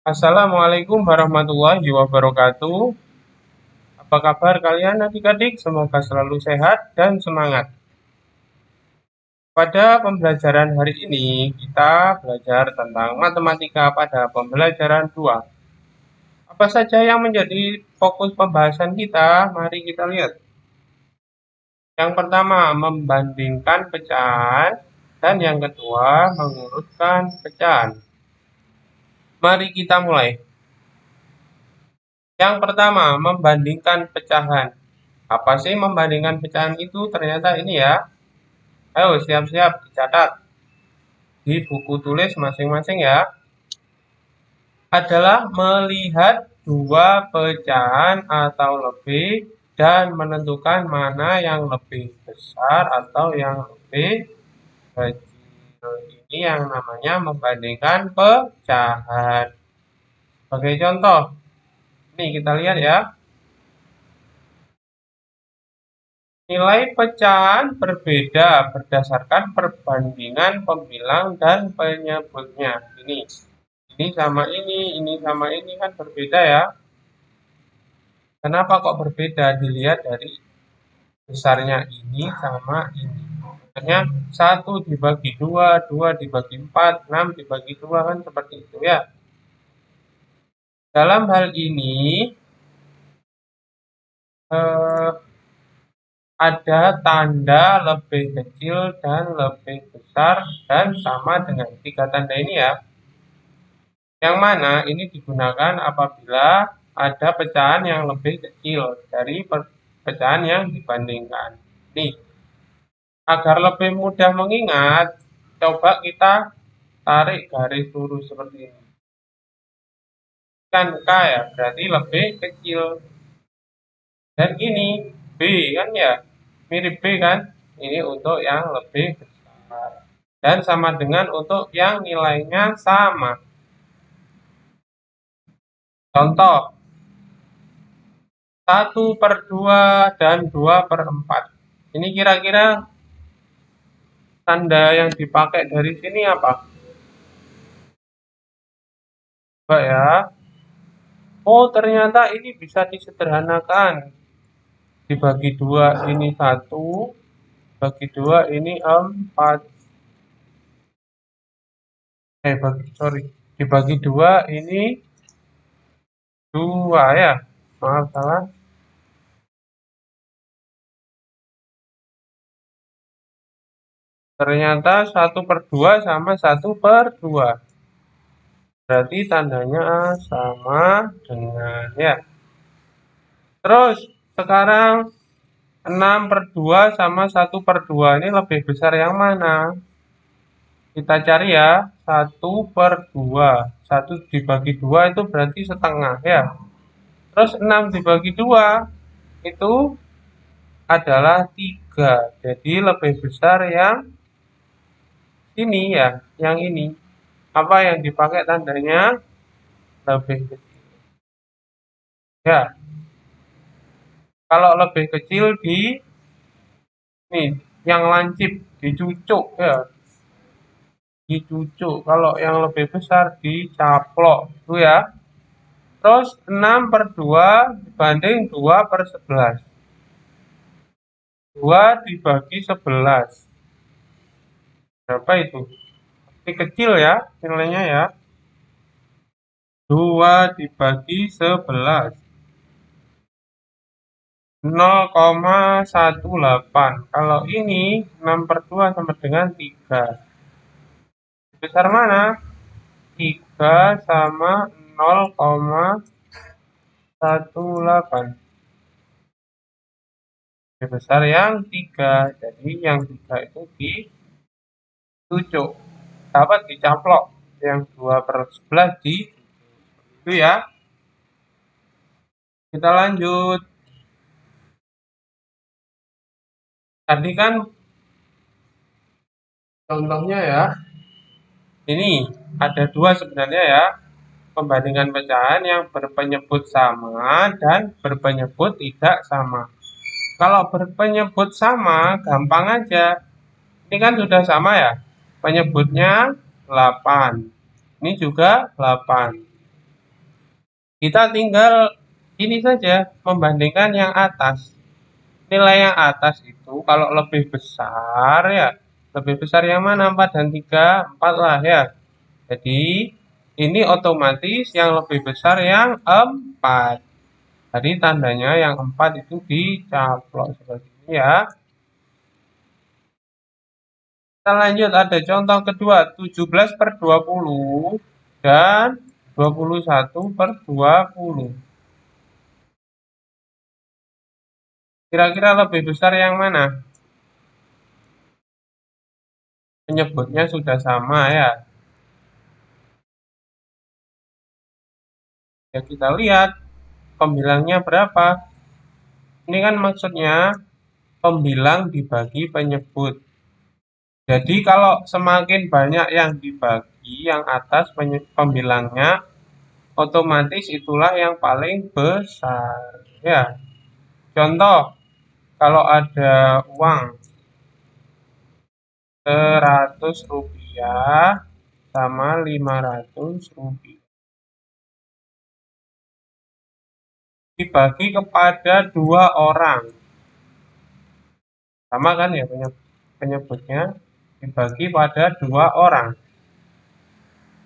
Assalamualaikum warahmatullahi wabarakatuh. Apa kabar kalian adik-adik? Semoga selalu sehat dan semangat. Pada pembelajaran hari ini, kita belajar tentang matematika pada pembelajaran 2. Apa saja yang menjadi fokus pembahasan kita? Mari kita lihat. Yang pertama, membandingkan pecahan. Dan yang kedua, mengurutkan pecahan. Mari kita mulai. Yang pertama, membandingkan pecahan. Apa sih membandingkan pecahan itu? Ternyata ini ya. Ayo siap-siap dicatat di buku tulis masing-masing ya. Adalah melihat dua pecahan atau lebih dan menentukan mana yang lebih besar atau yang lebih kecil. Ini yang namanya membandingkan pecahan. Sebagai contoh, ini kita lihat ya. Nilai pecahan berbeda berdasarkan perbandingan pembilang dan penyebutnya. Ini sama ini sama ini kan berbeda ya. Kenapa kok berbeda? Dilihat dari besarnya ini sama ini. Makanya 1 dibagi 2, 2 dibagi 4, 6 dibagi 2 kan seperti itu ya. Dalam hal ini ada tanda lebih kecil dan lebih besar dan sama dengan 3 tanda ini ya. Yang mana ini digunakan apabila ada pecahan yang lebih kecil dari pecahan yang dibandingkan. Nih, agar lebih mudah mengingat, coba kita tarik garis lurus seperti ini. Kan K ya, berarti lebih kecil. Dan ini B kan ya, mirip B kan? Ini untuk yang lebih besar. Dan sama dengan untuk yang nilainya sama. Contoh, 1/2 dan 2/4. Ini kira-kira tanda yang dipakai dari sini apa? Coba ya. Oh, ternyata ini bisa disederhanakan. Dibagi 2 ini 1, bagi 2 ini 4. Dibagi 2 ini 2 ya. Maaf salah. Ternyata 1/2 sama 1/2. Berarti tandanya sama dengan ya. Terus sekarang 6/2 sama 1/2 ini lebih besar yang mana? Kita cari ya. 1/2. 1 dibagi 2 itu berarti setengah ya. Terus 6 dibagi 2 itu adalah 3. Jadi lebih besar yang ini ya, yang ini. Apa yang dipakai tandanya? Lebih kecil. Ya. Kalau lebih kecil nih, yang lancip dicucuk ya. Dicucuk. Kalau yang lebih besar dicaplok. Itu ya. Terus 6/2 dibanding 2/11. 2 dibagi 11. Berapa itu? Ini kecil ya nilainya ya. 2 dibagi 11. 0,18. Kalau ini 6/2 sama dengan 3. Besar mana? 3 sama 0,18. Lebih besar yang 3. Jadi yang 3 itu dicucuk. Dapat dicaplok. Yang 2/11 itu ya. Kita lanjut. Tadi kan contohnya ya. Ini ada 2 sebenarnya ya. Pembandingan pecahan yang berpenyebut sama dan berpenyebut tidak sama. Kalau berpenyebut sama, gampang aja. Ini kan sudah sama ya. Penyebutnya 8. Ini juga 8. Kita tinggal ini saja, membandingkan yang atas. Nilai yang atas itu kalau lebih besar ya, lebih besar yang mana? 4 dan 3? 4 lah ya. Jadi ini otomatis yang lebih besar yang 4. Jadi tandanya yang 4 itu dicaplok seperti ini ya. Kita lanjut, ada contoh kedua, 17/20 dan 21/20. Kira-kira lebih besar yang mana? Penyebutnya sudah sama ya. Ya kita lihat pembilangnya berapa. Ini kan maksudnya pembilang dibagi penyebut. Jadi kalau semakin banyak yang dibagi yang atas pembilangnya, otomatis itulah yang paling besar. Ya, contoh kalau ada uang 100 rupiah sama 500 rupiah dibagi kepada 2 orang. Sama kan ya penyebutnya, dibagi pada 2 orang.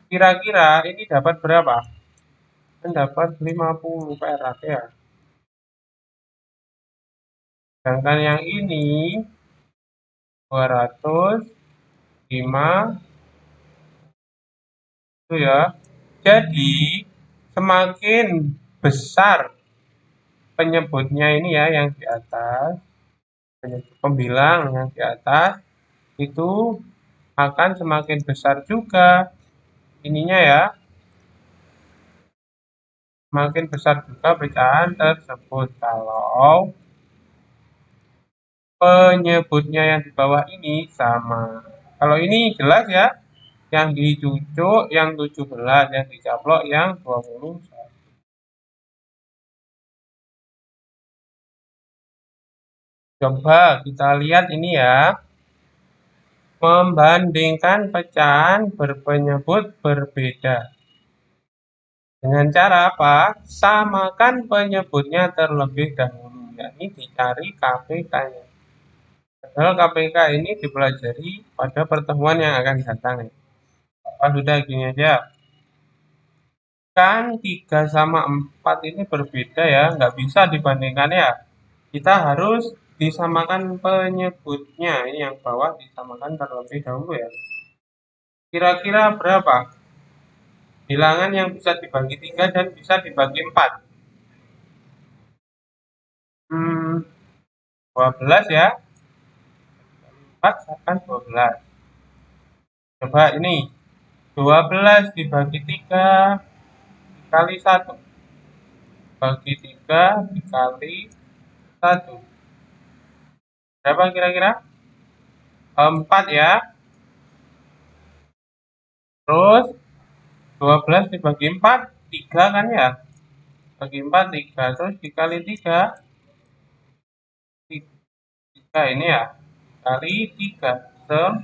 Kira-kira ini dapat berapa? Kan dapat 50 perak ya. Sedangkan yang ini 205 itu ya. Jadi semakin besar penyebutnya ini ya yang di atas, pembilang yang di atas itu akan semakin besar juga ininya ya. Semakin besar juga pecahan tersebut kalau penyebutnya yang di bawah ini sama. Kalau ini jelas ya, yang dicucuk yang 17, yang dicaplok yang 20. Coba kita lihat ini ya. Membandingkan pecahan berpenyebut berbeda. Dengan cara apa? Samakan penyebutnya terlebih dahulu, yakni dicari KPK-nya. Padahal KPK ini dipelajari pada pertemuan yang akan datang. Apa sudah gini aja? Kan 3 sama 4 ini berbeda ya, nggak bisa dibandingkan ya. Kita harus disamakan penyebutnya. Ini yang bawah disamakan terlebih dahulu ya. Kira-kira berapa bilangan yang bisa dibagi 3 dan bisa dibagi 4? 12 ya. 4 akan 12. Coba ini 12 dibagi 3 dikali 1. Bagi 3 dikali 1. Berapa kira-kira? 4 ya. Terus 12 dibagi 4 3 kan ya. Bagi 4 3. Terus dikali 3 3 ini ya. Kali 3.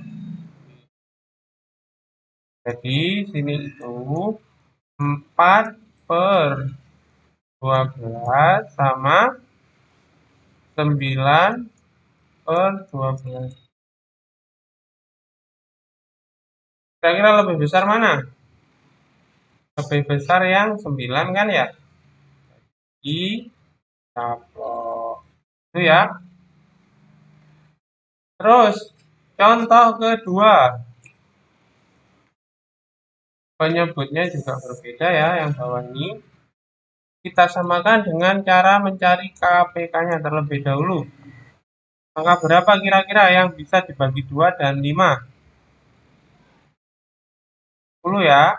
Jadi sini itu 4/12 sama 9/12. Kira-kira lebih besar mana? Lebih besar yang 9 kan ya? Dicaplok. Itu ya. Terus contoh kedua. Penyebutnya juga berbeda ya yang bawah ini. Kita samakan dengan cara mencari KPK-nya terlebih dahulu. Angka berapa kira-kira yang bisa dibagi 2 dan 5? 10 ya.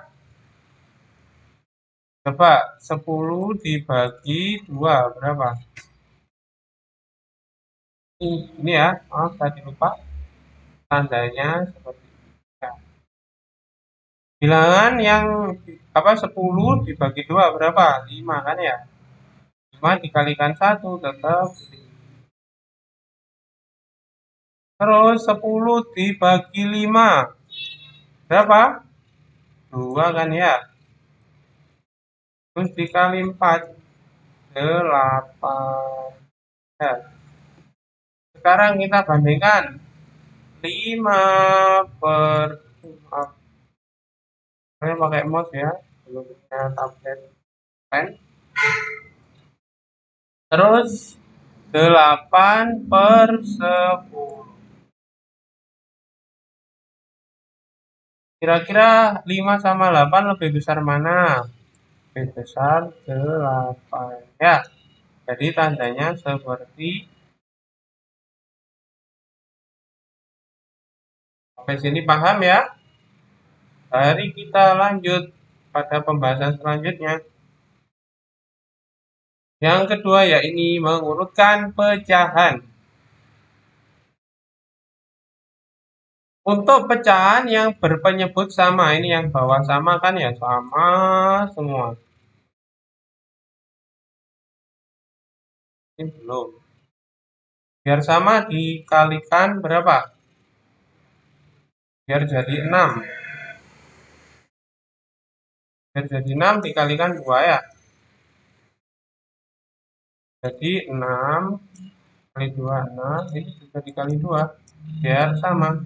Coba 10 dibagi 2 berapa? Ini ya, maaf tadi lupa. Tandanya seperti ini. Ya. Bilangan yang 10 dibagi 2 berapa? 5 kan ya? 5 dikalikan 1 tetap. Terus 10 dibagi 5 berapa? 2 kan ya? terus dikali 4, 8. Ya. Sekarang kita bandingkan 5 per, maaf, saya pakai mouse ya, belum punya tablet pen. Terus 8 per 10. Kira-kira 5 sama 8 lebih besar mana? Lebih besar 8. Ya, jadi tandanya seperti. Sampai sini paham ya? Mari kita lanjut pada pembahasan selanjutnya. Yang kedua ya ini mengurutkan pecahan. Untuk pecahan yang berpenyebut sama, ini yang bawah sama kan ya, sama semua. Ini belum. Biar sama dikalikan berapa? Biar jadi 6. Biar jadi 6 dikalikan 2 ya. Jadi 6 kali 2, 6. Ini juga dikali 2. Biar sama.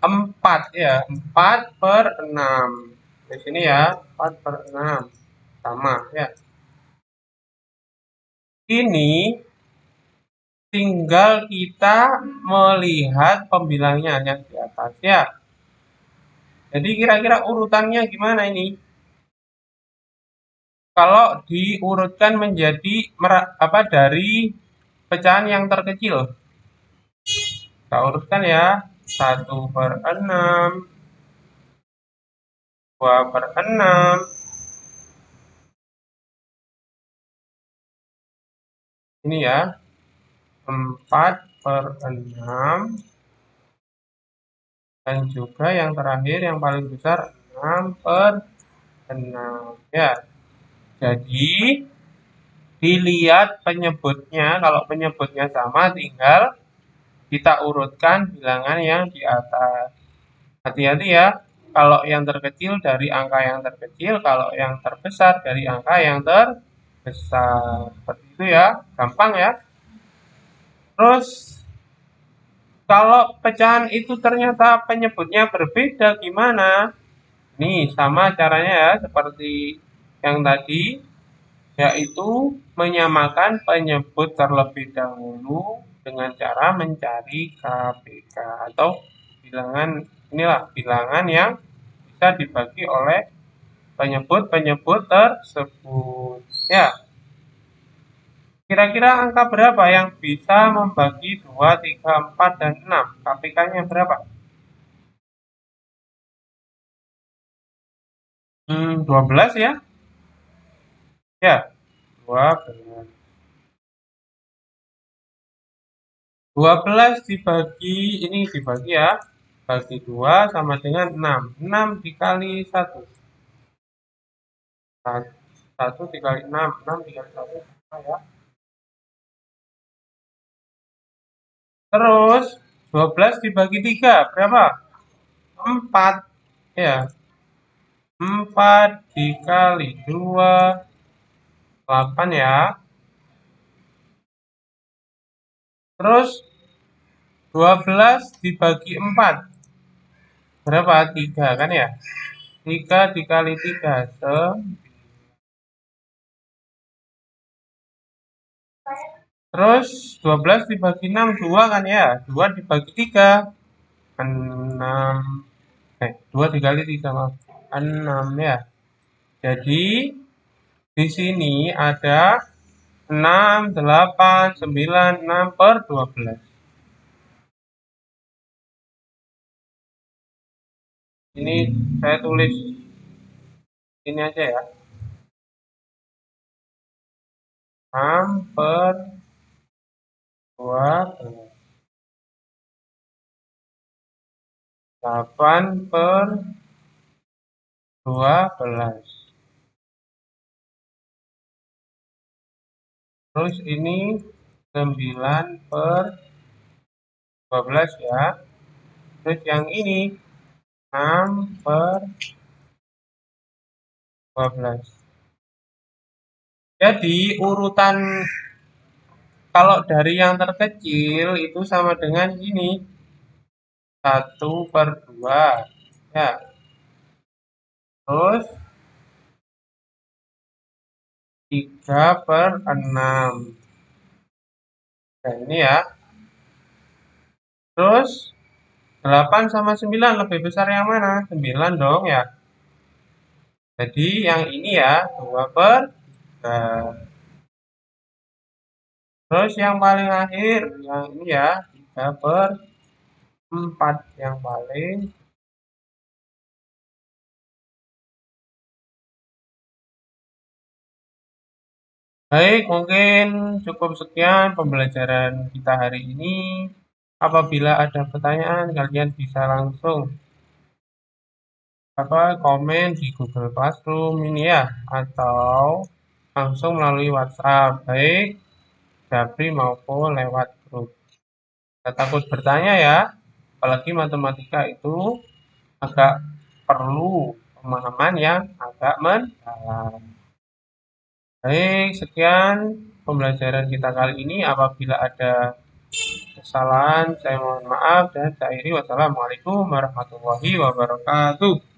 4 ya. 4 per 6. Di sini ya. 4 per 6. Sama ya. Ini tinggal kita melihat pembilangnya yang di atas ya. Jadi kira-kira urutannya gimana ini? Kalau diurutkan menjadi dari pecahan yang terkecil. Kita urutkan ya. 1 per 6, 2 per 6, ini ya. 4 per 6, dan juga yang terakhir yang paling besar 6 per 6 ya. Jadi dilihat penyebutnya, kalau penyebutnya sama tinggal kita urutkan bilangan yang di atas. Hati-hati ya, kalau yang terkecil dari angka yang terkecil, kalau yang terbesar dari angka yang terbesar. Seperti itu ya, gampang ya. Terus kalau pecahan itu ternyata penyebutnya berbeda gimana? Nih, sama caranya ya, seperti yang tadi, yaitu menyamakan penyebut terlebih dahulu dengan cara mencari KPK atau bilangan, inilah bilangan yang bisa dibagi oleh penyebut-penyebut tersebut. Ya, kira-kira angka berapa yang bisa membagi 2, 3, 4, dan 6? KPK-nya berapa? 12 ya? Ya, 12. 12 dibagi, ini dibagi ya, bagi 2 sama dengan 6. 6 dikali 1. 1 dikali 6, 6 dikali 1 ya. Terus 12 dibagi 3 berapa? 4 ya. 4 dikali 2, 8 ya. Terus 12 dibagi 4 berapa? 3 kan ya. 3 dikali 3 terus 12 dibagi 6 2 kan ya. 2 dibagi 3 6. 2 dikali 3 maaf. 6 ya. Jadi di sini ada 6, 8, 9, 6 per 12. Ini saya tulis ini aja ya. 6 per 12. 8 per 12. Terus ini 9 per 12 ya. Terus yang ini 6 per 12. Jadi urutan kalau dari yang terkecil itu sama dengan ini 1/2 ya. Terus 3/6. Nah ini ya. Terus 8 sama 9 lebih besar yang mana? 9 dong ya. Jadi yang ini ya 2/3. Terus yang paling akhir yang ini ya 3/4 yang paling. Baik, mungkin cukup sekian pembelajaran kita hari ini. Apabila ada pertanyaan, kalian bisa langsung komen di Google Classroom ini ya, atau langsung melalui WhatsApp, baik Japri maupun lewat grup. Tidak takut bertanya ya, apalagi matematika itu agak perlu pemahaman yang agak mendalam. Baik, sekian pembelajaran kita kali ini. Apabila ada kesalahan, saya mohon maaf dan saya akhiri. Wassalamualaikum warahmatullahi wabarakatuh.